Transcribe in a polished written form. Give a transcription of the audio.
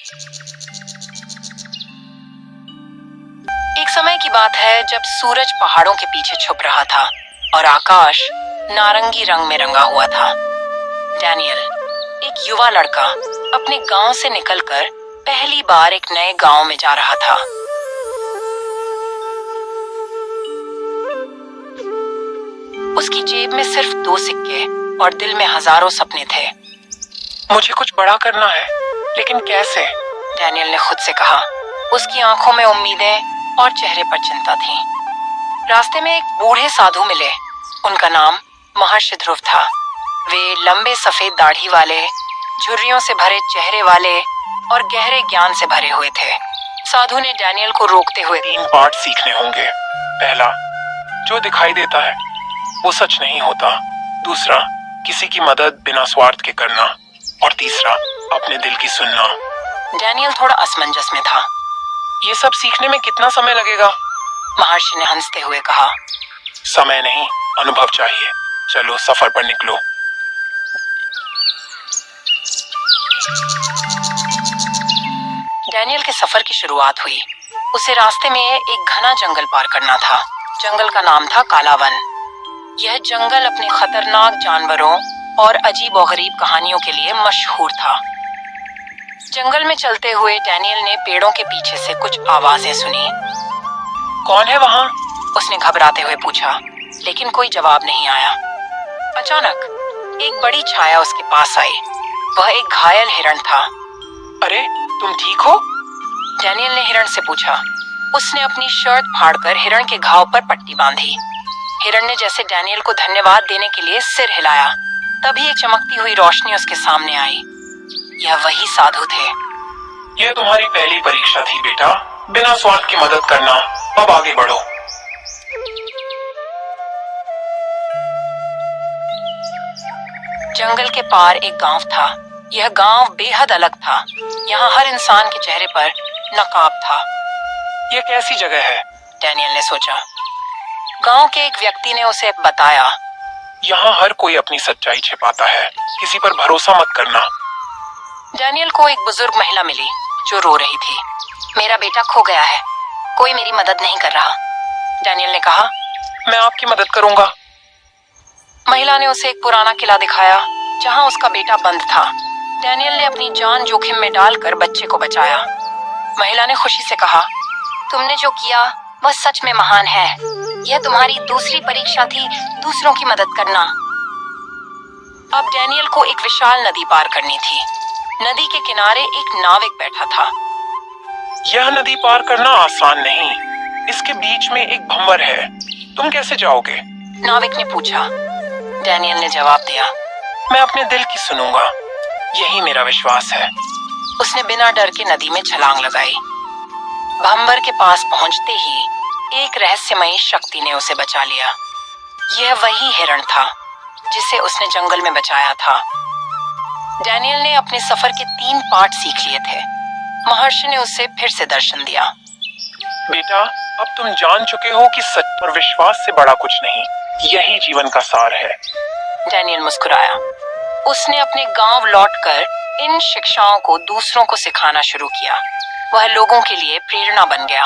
एक समय की बात है जब सूरज पहाड़ों के पीछे छुप रहा था और आकाश नारंगी रंग में रंगा हुआ था। डैनियल, एक युवा लड़का, अपने गांव से निकलकर पहली बार एक नए गांव में जा रहा था। उसकी जेब में सिर्फ 2 सिक्के और दिल में हजारों सपने थे। मुझे कुछ बड़ा करना है, लेकिन कैसे? डैनियल ने खुद से कहा। उसकी आंखों में उम्मीदें और चेहरे पर चिंता थी। रास्ते में एक बूढ़े साधु मिले। उनका नाम महर्षि ध्रुव था। वे लंबे सफेद दाढ़ी वाले, झुर्रियों से भरे चेहरे वाले और गहरे ज्ञान से भरे हुए थे। साधु ने डैनियल को रोकते हुए 3 पाठ सीखने होंगे। पहला, जो दिखाई देता है वो सच नहीं होता। दूसरा, किसी की मदद बिना स्वार्थ के करना। और तीसरा, अपने दिल की सुनना। डैनियल थोड़ा असमंजस में था। ये सब सीखने में कितना समय लगेगा? महर्षि ने हंसते हुए कहा। समय नहीं, अनुभव चाहिए। चलो सफर पर निकलो। डैनियल के सफर की शुरुआत हुई। उसे रास्ते में एक घना जंगल पार करना था। जंगल का नाम था काला वन। यह जंगल अपने खतरनाक जानवरों और अजीबोगरीब कहानियों के लिए मशहूर था। जंगल में चलते हुए डैनियल ने पेड़ों के पीछे से कुछ आवाजें सुनी। कौन है वहाँ? उसने घबराते हुए पूछा, लेकिन कोई जवाब नहीं आया। अचानक एक बड़ी छाया उसके पास आई। वह एक घायल हिरण था। अरे, तुम ठीक हो? डैनियल ने हिरण से पूछा। उसने अपनी शर्ट फाड़कर हिरण के घाव पर पट्टी बांधी। हिरण ने जैसे डैनियल को धन्यवाद देने के लिए सिर हिलाया। तभी एक चमकती हुई रोशनी उसके सामने आई। यह वही साधु थे। यह तुम्हारी पहली परीक्षा थी बेटा, बिना स्वार्थ की मदद करना। अब आगे बढ़ो। जंगल के पार एक गांव था। यह गांव बेहद अलग था। यहाँ हर इंसान के चेहरे पर नकाब था। यह कैसी जगह है? डैनियल ने सोचा। गांव के एक व्यक्ति ने उसे बताया। यहाँ हर कोई अपनी सच्चाई छिपाता है, किसी पर भरोसा मत करना। डैनियल को एक बुजुर्ग महिला मिली जो रो रही थी। मेरा बेटा खो गया है, कोई मेरी मदद नहीं कर रहा। डैनियल ने कहा, मैं आपकी मदद करूंगा। महिला ने उसे एक पुराना किला दिखाया जहां उसका बेटा बंद था। डैनियल ने अपनी जान जोखिम में डालकर बच्चे को बचाया। महिला ने खुशी से कहा, तुमने जो किया वह सच में महान है। यह तुम्हारी दूसरी परीक्षा थी, दूसरों की मदद करना। अब डैनियल को एक विशाल नदी पार करनी थी। नदी के किनारे एक नाविक बैठा था। यह नदी पार करना आसान नहीं। इसके बीच में एक भंवर है, तुम कैसे जाओगे? नाविक ने पूछा। डैनियल ने जवाब दिया, मैं अपने दिल की सुनूंगा, यही मेरा विश्वास है। उसने बिना डर के नदी में छलांग लगाई। भंवर के पास पहुंचते ही एक रहस्यमयी शक्ति ने उसे बचा लिया। यह वही हिरण था जिसे उसने जंगल में बचाया था। डैनियल ने अपने सफर के 3 पाठ सीख लिए थे। महर्षि ने उसे फिर से दर्शन दिया। बेटा, अब तुम जान चुके हो कि सच और विश्वास से बड़ा कुछ नहीं। यही जीवन का सार है। डैनियल मुस्कुराया। उसने अपने गांव लौटकर इन शिक्षाओं को दूसरों को सिखाना शुरू किया। वह लोगों के लिए प्रेरणा बन गया।